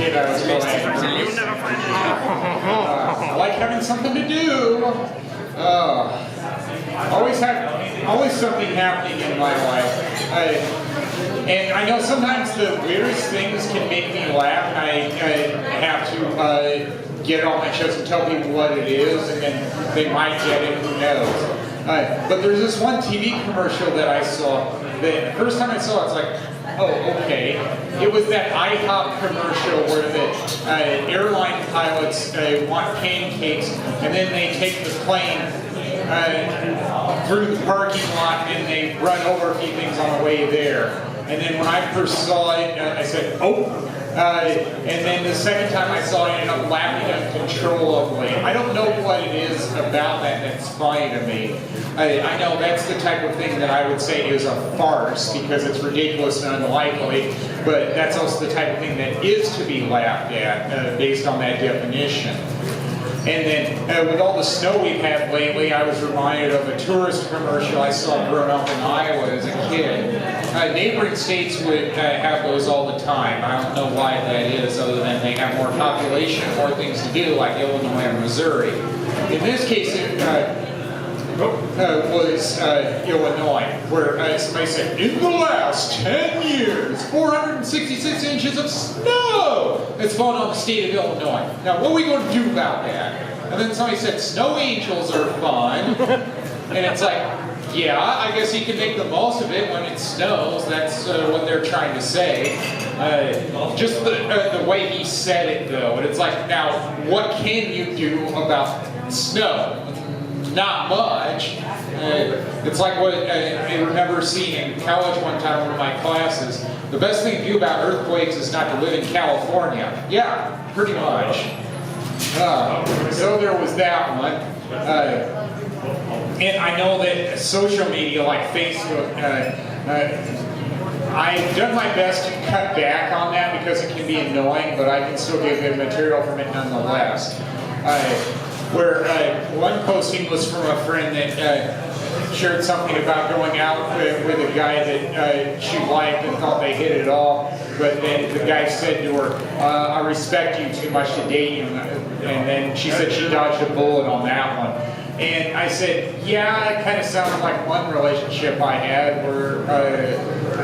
kid, I was going, I like having something to do. Always something happening in my life. And I know sometimes the weirdest things can make me laugh, and I have to get it on my chest and tell people what it is, and then they might get it, who knows. But there's this one TV commercial that I saw, that the first time I saw it, it's like, oh, okay. It was that IHOP commercial where the airline pilots want pancakes, and then they take the plane through the parking lot, and they run over a few things on the way there. And then when I first saw it, I said, oh. And then the second time I saw it, I ended up laughing uncontrollably. I don't know what it is about that that's funny to me. I know that's the type of thing that I would say is a farce because it's ridiculous and unlikely, but that's also the type of thing that is to be laughed at based on that definition. And then with all the snow we've had lately, I was reminded of a tourist commercial I saw growing up in Iowa as a kid. Neighboring states would have those all the time. I don't know why that is, other than they have more population, more things to do, like Illinois and Missouri. In this case, it was Illinois, where somebody said, in the last 10 years, 466 inches of snow has fallen on the state of Illinois. Now, what are we going to do about that? And then somebody said, snow angels are fun. And it's like, yeah, I guess you can make the most of it when it snows. That's what they're trying to say. Just the way he said it, though. And it's like, now, what can you do about snow? Not much. It's like what I remember seeing in college one time in one of my classes. The best thing to do about earthquakes is not to live in California. Yeah, pretty much. So there was that one. And I know that social media like Facebook, I've done my best to cut back on that because it can be annoying, but I can still get good material from it nonetheless. Where one posting was from a friend that shared something about going out with a guy that she liked and thought they hit it all, but then the guy said to her, I respect you too much to date you, and then she said she dodged a bullet on that one. And I said, yeah, it kind of sounds like one relationship I had where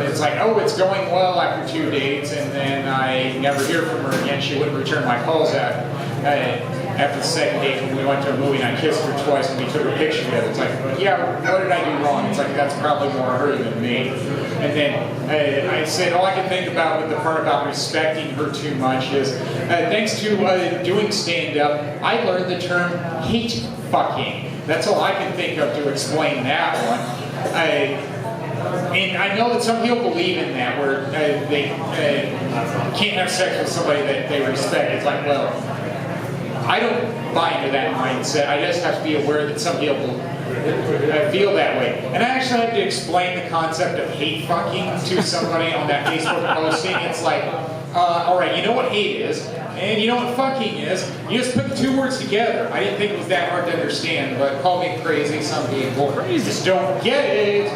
it's like, oh, it's going well after 2 dates, and then I never hear from her again. She wouldn't return my calls after the second date when we went to a movie and I kissed her twice and we took a picture together. It's like, yeah, what did I do wrong? It's like, that's probably more her than me. And then I said, all I can think about with the part about respecting her too much is, thanks to doing stand-up, I learned the term hate fucking. That's all I can think of to explain that one. And I know that some people believe in that, where they can't have sex with somebody that they respect. It's like, well, I don't buy into that mindset. I just have to be aware that some people feel that way. And I actually had to explain the concept of hate fucking to somebody on that Facebook posting. It's like, all right, you know what hate is, and you know what fucking is. You just put the two words together. I didn't think it was that hard to understand, but call me crazy. Some people just don't get it.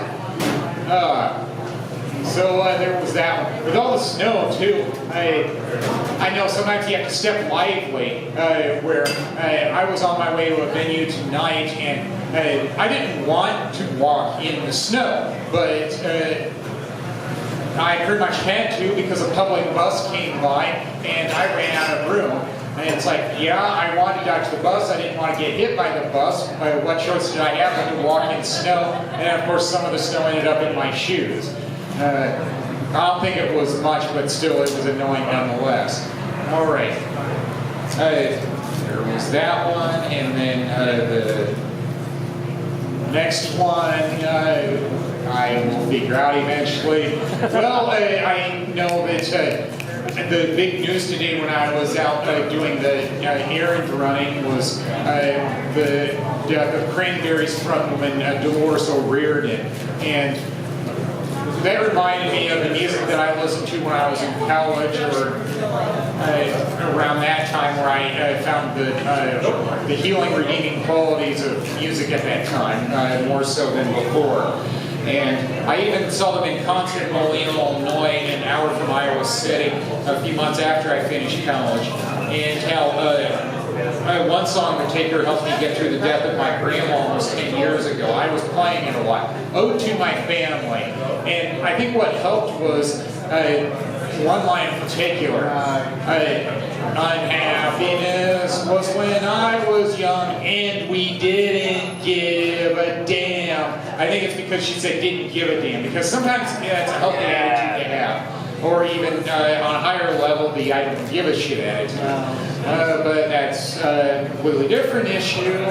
So there was that one. With all the snow, too, I know sometimes you have to step lively, where I was on my way to a venue tonight, and I didn't want to walk in the snow, but I pretty much had to because a public bus came by, and I ran out of room. And it's like, yeah, I wanted to dodge the bus. I didn't want to get hit by the bus. What choice did I have but to walk in snow? And of course, some of the snow ended up in my shoes. I don't think it was much, but still, it was annoying nonetheless. All right. There was that one, and then the next one I will figure out eventually. Well, I know that the big news today when I was out doing the errand running was the Cranberries frontwoman Dolores O'Riordan, and that reminded me of the music that I listened to when I was in college, or around that time, where I found the healing, redeeming qualities of music at that time, more so than before. And I even saw them in concert in Moline, Illinois, an hour from Iowa City, a few months after I finished college. And how one song in particular helped me get through the death of my grandma almost 10 years ago. I was playing it a lot. Ode to My Family. And I think what helped was one line in particular. Unhappiness was when I was young and we didn't give a damn. I think it's because she said didn't give a damn, because sometimes that's a healthy attitude to have. Or even on a higher level, the I don't give a shit attitude. But that's a completely different issue.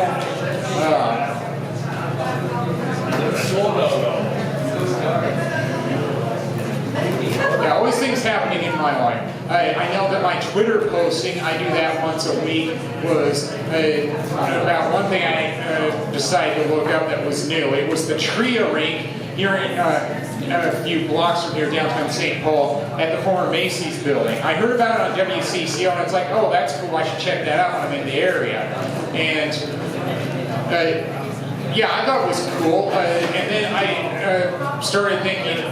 Yeah, always things happening in my life. I know that my Twitter posting, I do that once a week, was about one thing I decided to look up that was new. It was the Tria Rink here in a few blocks from here, downtown St. Paul, at the former Macy's building. I heard about it on WCCO, and it's like, oh, that's cool, I should check that out when I'm in the area. And yeah, I thought it was cool. And then I started thinking,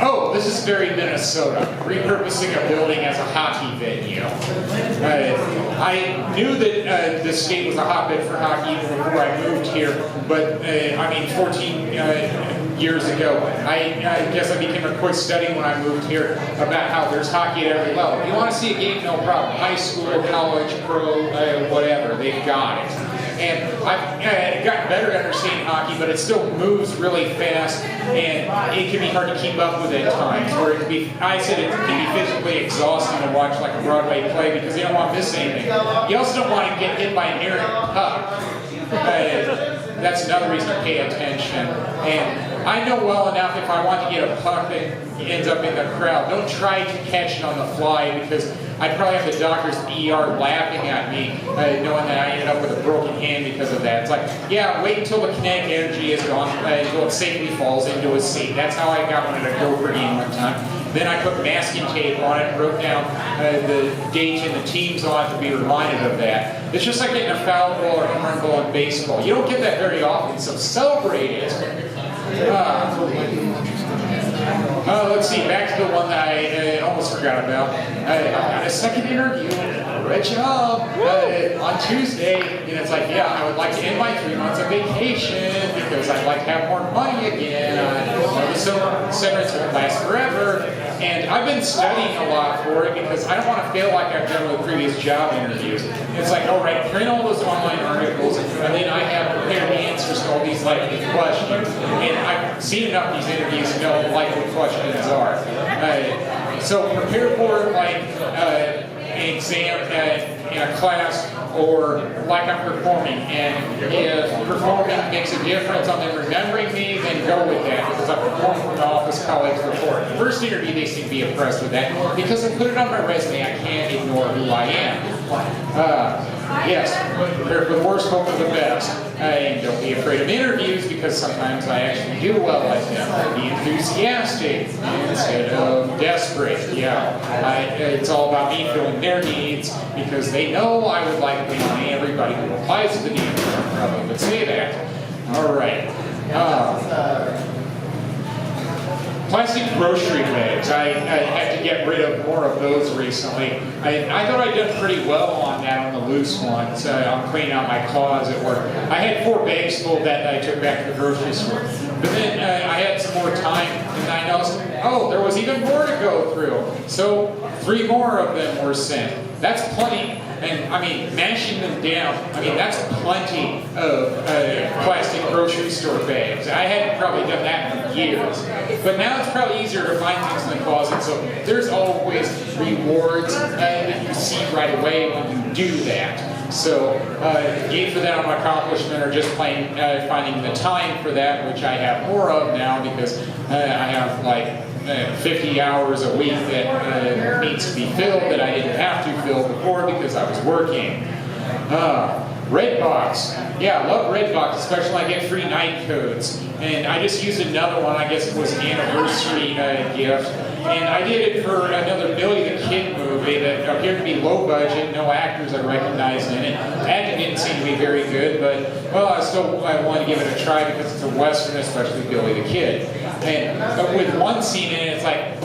oh, this is very Minnesota, repurposing a building as a hockey venue. I knew that the state was a hotbed for hockey even before I moved here, but I mean, 14 years ago, I guess I became a quick study when I moved here about how there's hockey at every level. If you want to see a game, no problem. High school, college, pro, whatever, they've got it. And I've gotten better at understanding hockey, but it still moves really fast, and it can be hard to keep up with at times. Where it can be, I said it can be physically exhausting to watch like a Broadway play because you don't want to miss anything. You also don't want to get hit by an errant puck. That's another reason to pay attention. And I know well enough if I want to get a puck that ends up in the crowd, don't try to catch it on the fly, because I'd probably have the doctor's ER laughing at me, knowing that I ended up with a broken hand because of that. It's like, yeah, wait until the kinetic energy is gone until it safely falls into a seat. That's how I got one at a Gopher game one time. Then I put masking tape on it and wrote down the dates and the teams on it to be reminded of that. It's just like getting a foul ball or a home run ball in baseball. You don't get that very often, so celebrate it. Let's see, back to the one that I almost forgot about. I got a second interview. Great job. On Tuesday, and it's like, yeah, I would like to end my 3 months of vacation because I'd like to have more money again. The severance won't last forever. And I've been studying a lot for it because I don't want to feel like I've done with previous job interviews. It's like, all right, print all those online articles, and then I have prepared the answers to all these likely questions. And I've seen enough of these interviews to know what likely questions are. So prepare for like an exam in a class, or like I'm performing. And if performing makes a difference on them remembering me, then go with that, because I performed from the office colleagues before. The first interview, they seem to be impressed with that, because I put it on my resume. I can't ignore who I am. Yes, prepare for the worst, hope for the best. And don't be afraid of interviews, because sometimes I actually do well at them. Be enthusiastic instead of desperate. Yeah, it's all about me filling their needs, because they know I would like to be on everybody who applies to the need. Probably would say that. All right. Plastic grocery bags. I had to get rid of more of those recently. I thought I'd done pretty well on that on the loose ones. I'm cleaning out my closet where I had 4 bags full that I took back to the grocery store. But then I had some more time, and I noticed, oh, there was even more to go through. So 3 more of them were sent. That's plenty. And I mean, mashing them down, I mean, that's plenty of plastic grocery store bags. I hadn't probably done that in years. But now it's probably easier to find things in the closet, so there's always rewards that you see right away when you do that. So, yay for that accomplishment, or just plain finding the time for that, which I have more of now, because I have like 50 hours a week that needs to be filled that I didn't have to fill before because I was working. Redbox. Yeah, I love Redbox, especially when I get free night codes. And I just used another one, I guess it was an anniversary gift. And I did it for another Billy the Kid movie. movie that appeared to be low budget, no actors I recognized in it. Acting didn't seem to be very good, but well, I wanted to give it a try because it's a Western, especially Billy the Kid. And with one scene in it, it's like,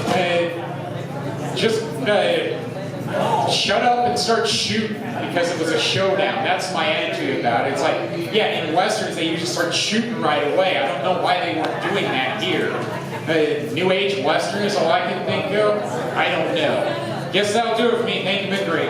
just shut up and start shooting because it was a showdown. That's my attitude about it. It's like, yeah, in Westerns they usually start shooting right away. I don't know why they weren't doing that here. New Age Western is all I can think of. I don't know. Guess that'll do it for me. Thank you, been great.